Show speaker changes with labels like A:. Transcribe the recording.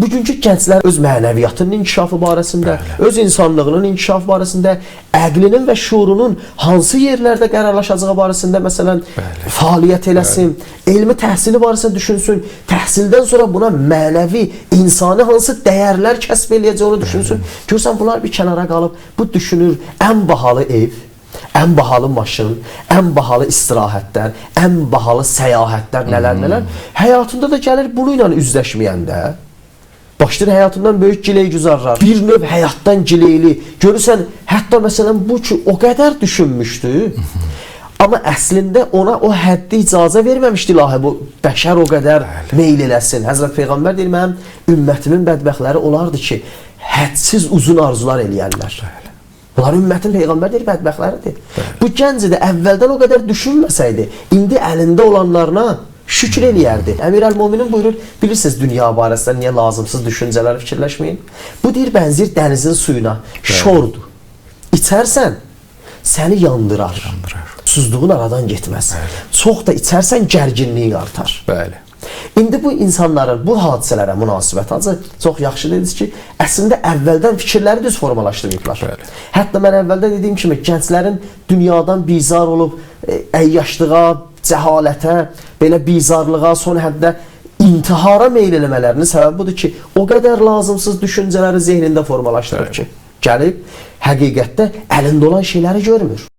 A: bugünkü gənclər öz mənəviyyatının inkişafı barəsində, öz insanlığının inkişafı barəsində, əqlinin və şuurunun hansı yerlərdə qərarlaşacağı barəsində məsələn fəaliyyət eləsin, elmi təhsili barəsində düşünsün, təhsildən sonra buna mənəvi, insani hansı dəyərlər kəsb eləyəcəyini düşünsün. Görsən bunlar bir kənara qalıb, bu düşünür ən bahalı ev, ən bahalı maşın, ən bahalı istirahətlər, ən bahalı səyahətlər, nələr. Həyatında da gəlir bunu ilə üzləşməyəndə, başlayır həyatından böyük gileygüzarlar. Bir növ həyatdan gileyli. Görürsən, hətta məsələn bu ki, o qədər düşünmüşdü, amma əslində ona o həddi icazə verməmişdi ilahi, bu bəşər o qədər meyl eləsin. Həzrət Peyğəmbər deyir, mənim ümmətimin bədbəxtləri olardı ki, hədsiz uzun arzular eləyərlər. Bunlar ümmətin Peyğəmbər deyir, bədbəxtləridir. Bu gənc də əvvəldən o qədər düşünməsəydi, indi əlində olanlarına şükür eləyərdi. Əmir Əl-Müminin buyurur, bilirsiniz dünya barəsində niyə lazımsız düşüncələr fikirləşməyin? Bu deyir, bənzir dənizin suyuna, şordur. İçərsən, səni yandırar. Susuzluğun aradan getməz. Çox da içərsən, gərginliyin artar.
B: Bəli.
A: İndi bu insanların bu hadisələrə münasibət çox yaxşı dediniz ki, əslində əvvəldən fikirləri düz formalaşdırmayıblar. Hətta mən əvvəldə dediyim kimi gənclərin dünyadan bizar olub, əyyaşlığa, cəhalətə, belə bizarlığa, son həddə intihara meyl eləmələrinin səbəbi budur ki, o qədər lazımsız düşüncələri zehnində formalaşdırıb ki, gəlib həqiqətdə əlində olan şeyləri görmür.